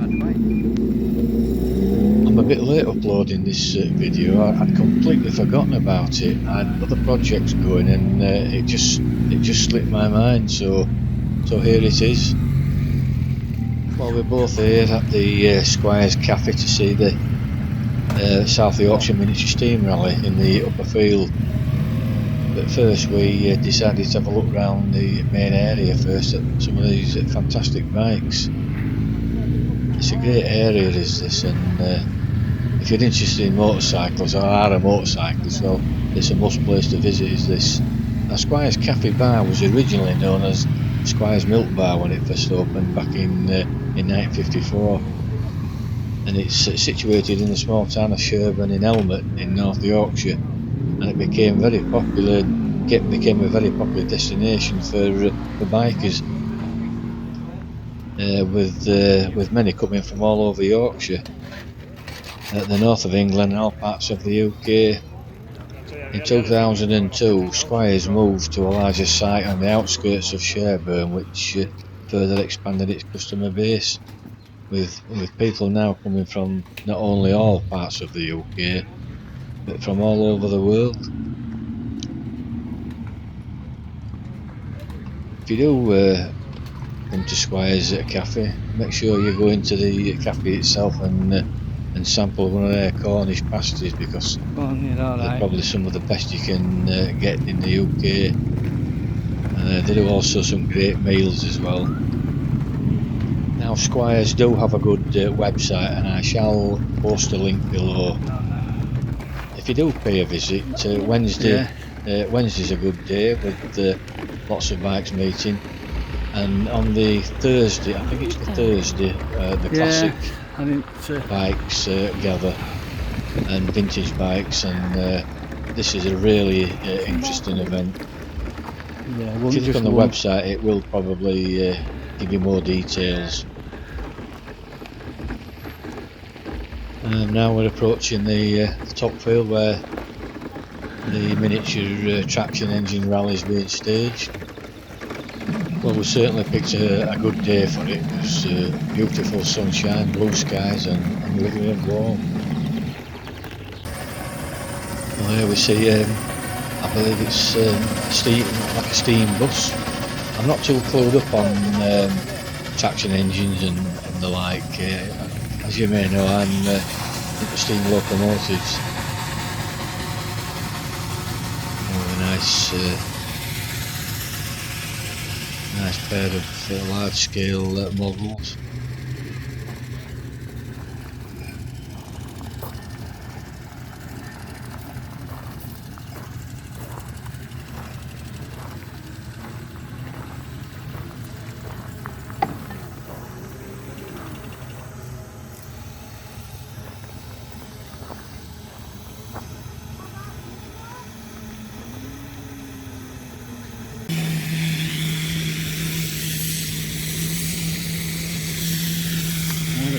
I'm a bit late uploading this video. I'd completely forgotten about it. I had other projects going, and it just slipped my mind. So here it is. Well, we're both here at the Squires Cafe to see the South Yorkshire Miniature Steam Rally in the upper field. But first we decided to have a look around the main area first at some of these fantastic bikes. It's a great area, is this, and if you're interested in motorcycles or are a motorcyclist, well, it's a must place to visit, is this. Now, Squires Cafe Bar was originally known as Squires Milk Bar when it first opened back in 1954, and it's situated in the small town of Sherburn in Elmet in North Yorkshire, and it became very popular. Became a very popular destination for bikers, with many coming from all over Yorkshire, the north of England and all parts of the UK. In 2002, Squires moved to a larger site on the outskirts of Sherburn, which further expanded its customer base, with people now coming from not only all parts of the UK, but from all over the world. If you do come to Squires Cafe, make sure you go into the cafe itself and sample one of their Cornish pasties, because they're probably some of the best you can get in the UK. They do also some great meals as well. Now, Squires do have a good website, and I shall post a link below. If you do pay a visit, Wednesday's a good day with lots of bikes meeting, and on the Thursday, I think it's the Thursday, the classic bikes gather, and vintage bikes, and this is a really interesting event. If you look on the website, it will probably give you more details. Now we're approaching the top field where the miniature traction engine rally is being staged. Well, we certainly picked a good day for it. It was beautiful sunshine, blue skies, and lovely and warm. Well, here we see, I believe it's like a steam bus. I'm not too clued up on traction engines and the like. As you may know, I'm into steam locomotives. Oh, a nice pair of large-scale models.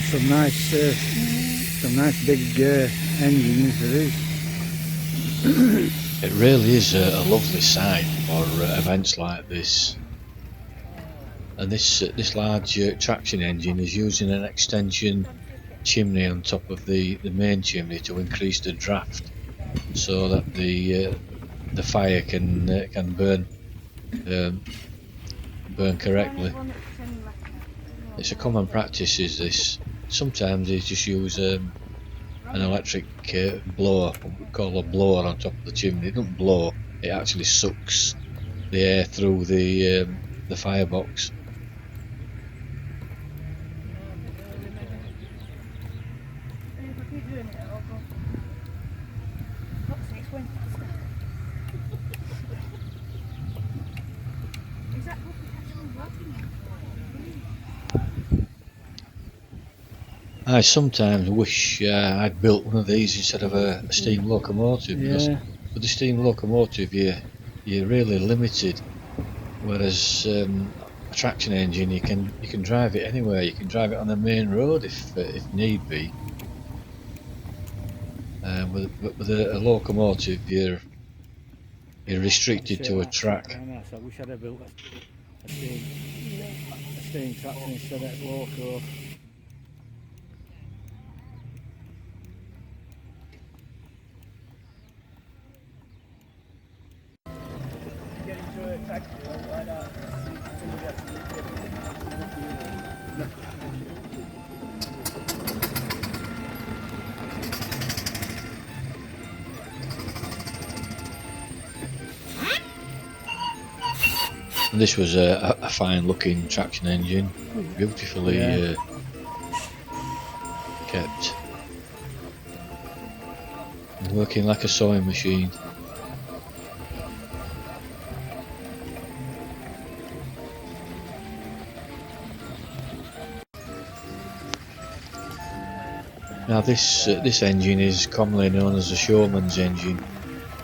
Some nice big engines there is. It really is a lovely site for events like this. And this large traction engine is using an extension chimney on top of the main chimney to increase the draft, so that the fire can burn correctly. It's a common practice, is this. Sometimes they just use an electric blower, what we call a blower, on top of the chimney. It doesn't blow, it actually sucks the air through the firebox. I sometimes wish I'd built one of these instead of a steam locomotive, because with the steam locomotive you're really limited, whereas a traction engine, you can drive it anywhere. You can drive it on the main road if need be. With a locomotive, you're restricted to a track. I wish I'd have built a steam traction instead of loco. And this was a fine looking traction engine, beautifully kept, working like a sewing machine. Now this engine is commonly known as a showman's engine,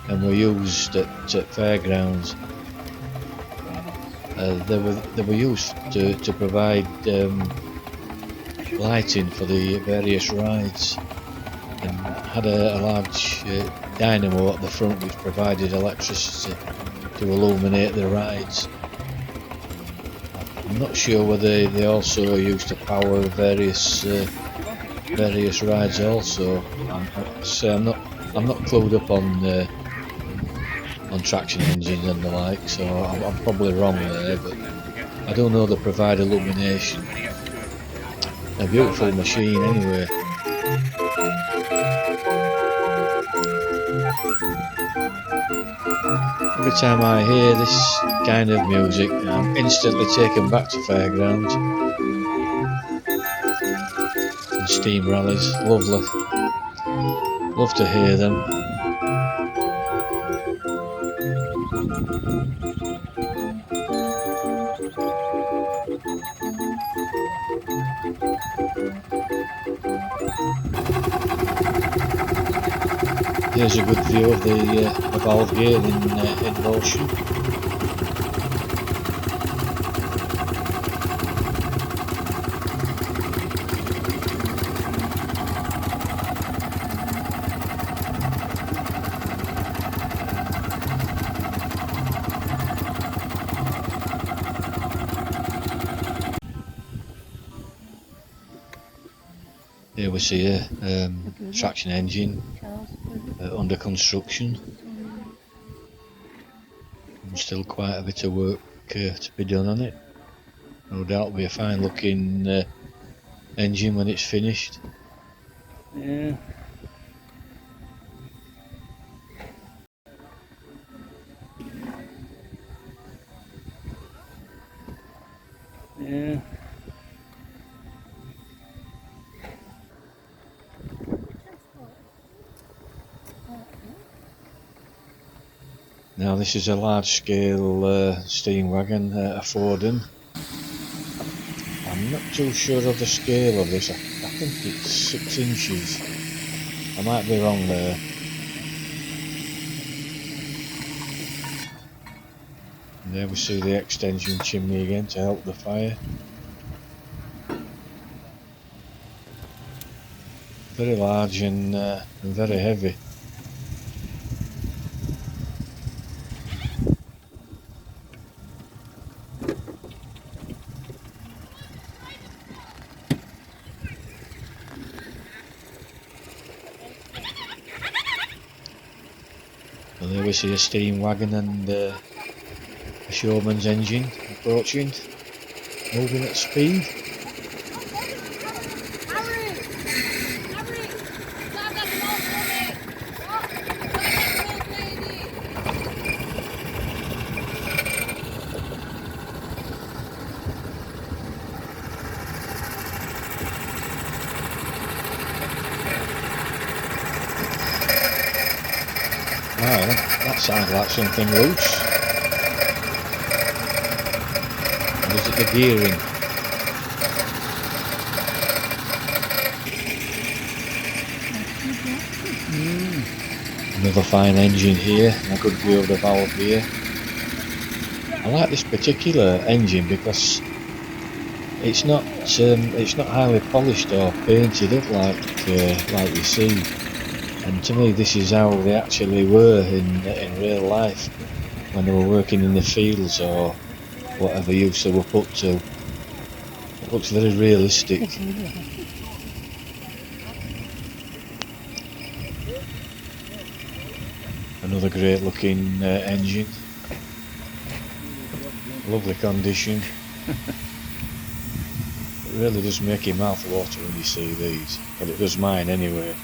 and were used at fairgrounds. They were used to provide lighting for the various rides, and had a large dynamo at the front which provided electricity to illuminate the rides. I'm not sure whether they also used to power various rides also. I'm not clued up on traction engines and the like, so I'm probably wrong there, but I do know they provide illumination. A beautiful machine anyway. Every time I hear this kind of music, I'm instantly taken back to fairgrounds and steam rallies. Lovely. Love to hear them. Here's a good view of the valve gear in motion. Here we see a traction engine under construction. And still quite a bit of work to be done on it. No doubt it'll be a fine looking engine when it's finished. Yeah. Yeah. Now this is a large scale steam wagon, a Forden. I'm not too sure of the scale of this. I think it's 6 inches. I might be wrong there. And there we see the extension chimney again to help the fire. Very large and very heavy. And there we see a steam wagon and a showman's engine approaching, moving at speed. Wow, that sounds like something loose. Or is it the gearing? Another fine engine here, and a good view of the valve here. I like this particular engine because it's not highly polished or painted up like you see. And to me, this is how they actually were in real life when they were working in the fields or whatever use they were put to. It looks very realistic. Another great looking engine. Lovely condition. It really does make your mouth water when you see these, but it does mine anyway.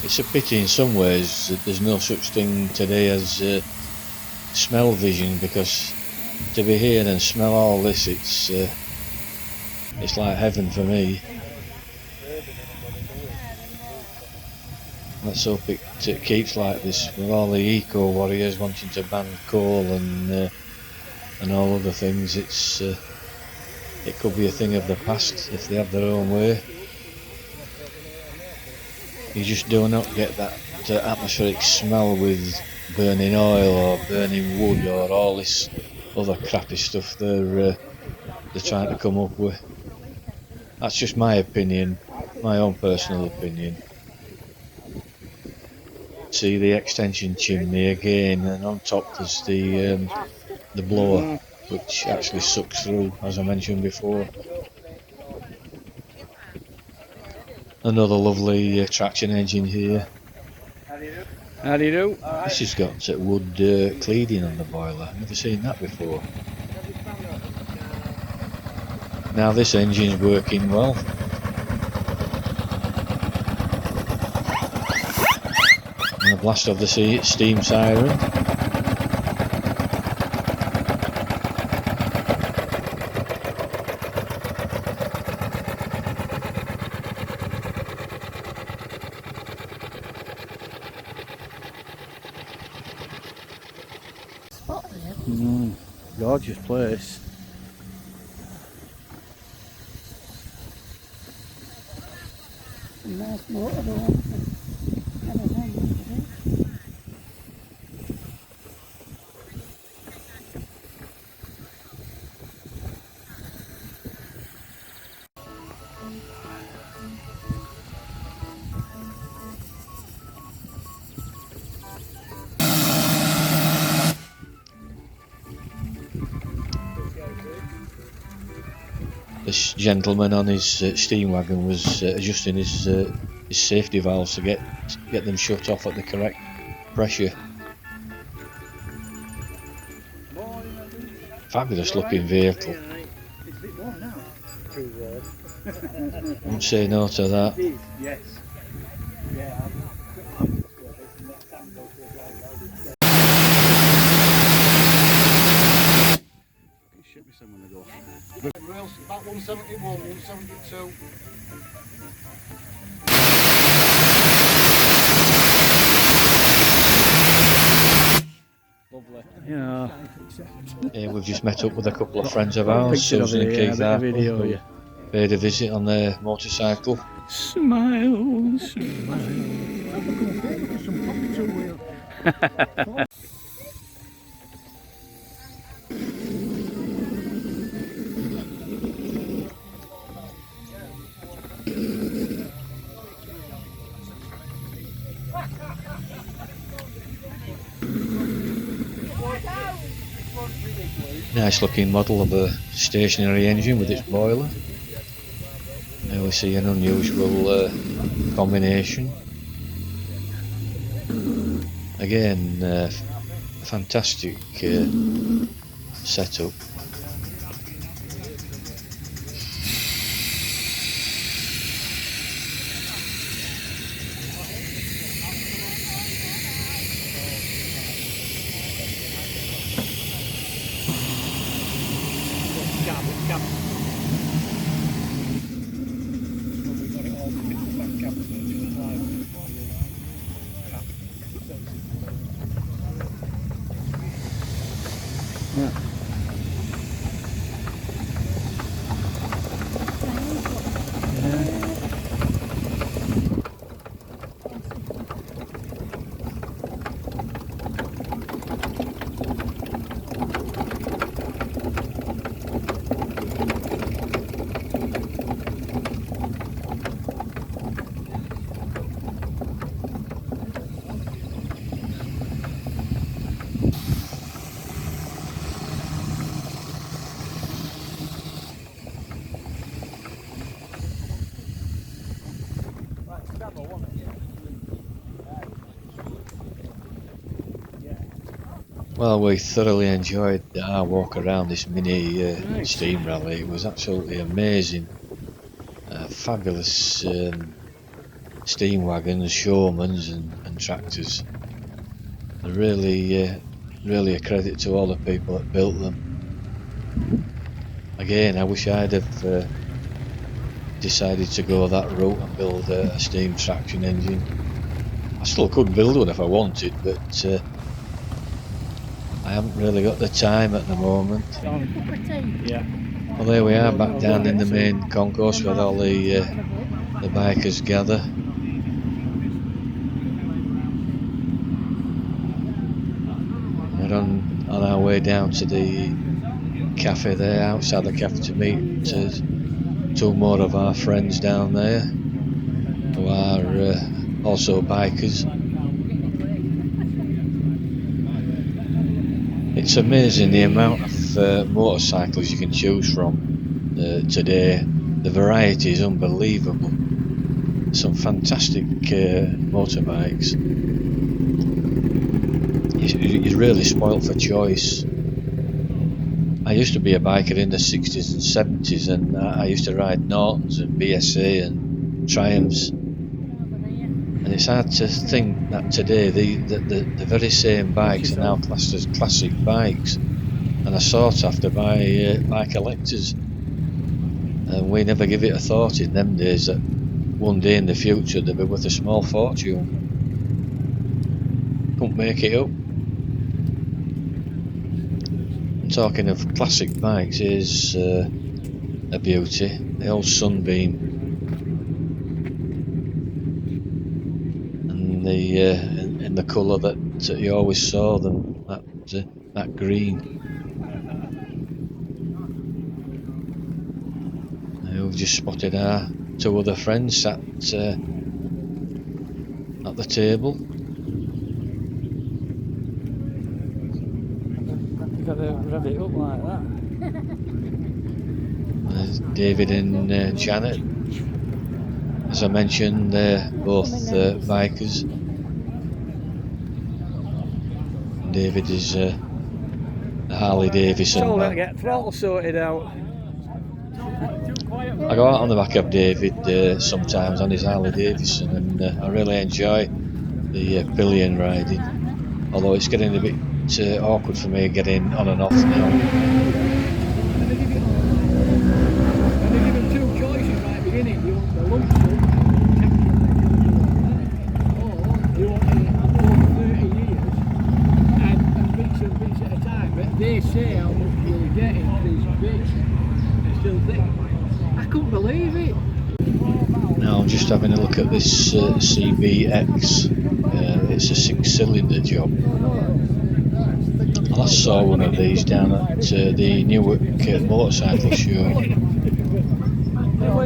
it's a pity in some ways that there's no such thing today as smell vision, because to be here and smell all this, it's like heaven for me. Let's hope it keeps like this, with all the eco warriors wanting to ban coal and all other things. It could be a thing of the past if they have their own way. You just do not get that atmospheric smell with burning oil or burning wood or all this other crappy stuff they're trying to come up with. That's just my opinion, my own personal opinion. See the extension chimney again, and on top there's the blower, which actually sucks through, as I mentioned before. Another lovely traction engine here. How do you do? This has got wood cleading on the boiler. Never seen that before. Now this engine's working well. And the blast of the steam siren. Gorgeous place. Nice motorhome. This gentleman on his steam wagon was adjusting his safety valves to get them shut off at the correct pressure. Fabulous looking vehicle. Won't say no to that. Yes. Should be someone to go. Rails about 171, 172. Lovely. Yeah. Yeah, we've just met up with a couple of friends of ours, Picture of Susan and it, Keith yeah, a Harper, video, who yeah. paid a visit on their motorcycle. Smile, smile. Nice looking model of a stationary engine with its boiler. Now we see an unusual combination. Again, fantastic setup. Well, we thoroughly enjoyed our walk around this mini steam rally. It was absolutely amazing. Fabulous steam wagons, Showmans and tractors. They're really, really a credit to all the people that built them. Again, I wish I'd have decided to go that route and build a steam traction engine. I still could build one if I wanted, but I haven't really got the time at the moment. Yeah. Well, there we are, back down in the main concourse where all the bikers gather. We're on our way down to the cafe there, outside the cafe, to meet two more of our friends down there who are also bikers. It's amazing the amount of motorcycles you can choose from today. The variety is unbelievable. Some fantastic motorbikes. You're really spoilt for choice. I used to be a biker in the 60s and 70s, and I used to ride Nortons and BSA and Triumphs. And it's hard to think that today the very same bikes are now classed as classic bikes and are sought after by collectors. And we never give it a thought in them days that one day in the future they'll be worth a small fortune. Couldn't make it up. And talking of classic bikes, here's a beauty, the old Sunbeam. And in the colour that you always saw them, that green. We've just spotted our two other friends sat at the table. You got to rev it up like that. There's David and Janet. As I mentioned, they're both bikers. David is a Harley Davidson. So let's get throttle sorted out. I go out on the back of David sometimes on his Harley Davidson, and I really enjoy the pillion riding. Although it's getting a bit awkward for me getting on and off now. When they give him two choices right at the beginning, you want the lump sum, or you want it over 30 years and bits at a time. But they say how much you'll get in these bits and still think, I couldn't believe it. Now I'm just having a look at this CBX. It's a 6-cylinder job. I last saw one of these down at the Newark motorcycle show.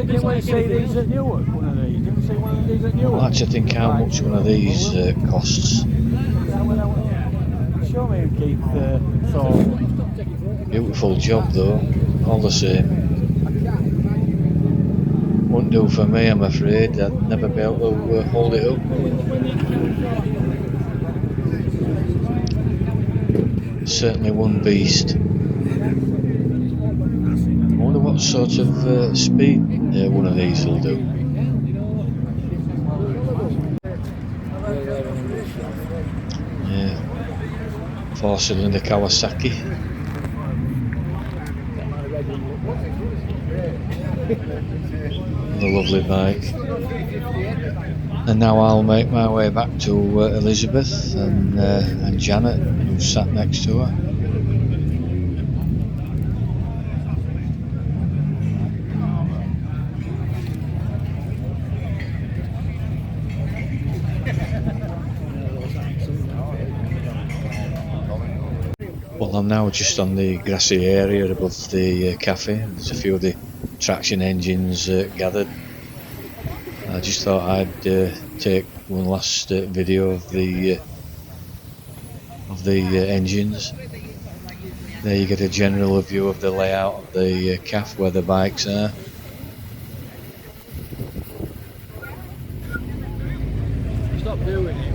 Did we see these at Newark? One of these? Did we see one of these at Newark? I'd like to think how much one of these costs. Show me and Keith thought. Beautiful job though, all the same. Wouldn't do for me, I'm afraid. I'd never be able to hold it up. Certainly one beast. I wonder what sort of speed one of these will do. Yeah, 4-cylinder Kawasaki. A lovely bike. And now I'll make my way back to Elizabeth and Janet, who sat next to her. Well, I'm now just on the grassy area above the cafe. There's a few of the traction engines gathered. I just thought I'd take one last video of the engines. There you get a general view of the layout of the cafe where the bikes are.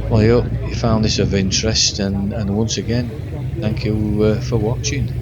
Well, I hope you found this of interest, and once again, thank you for watching.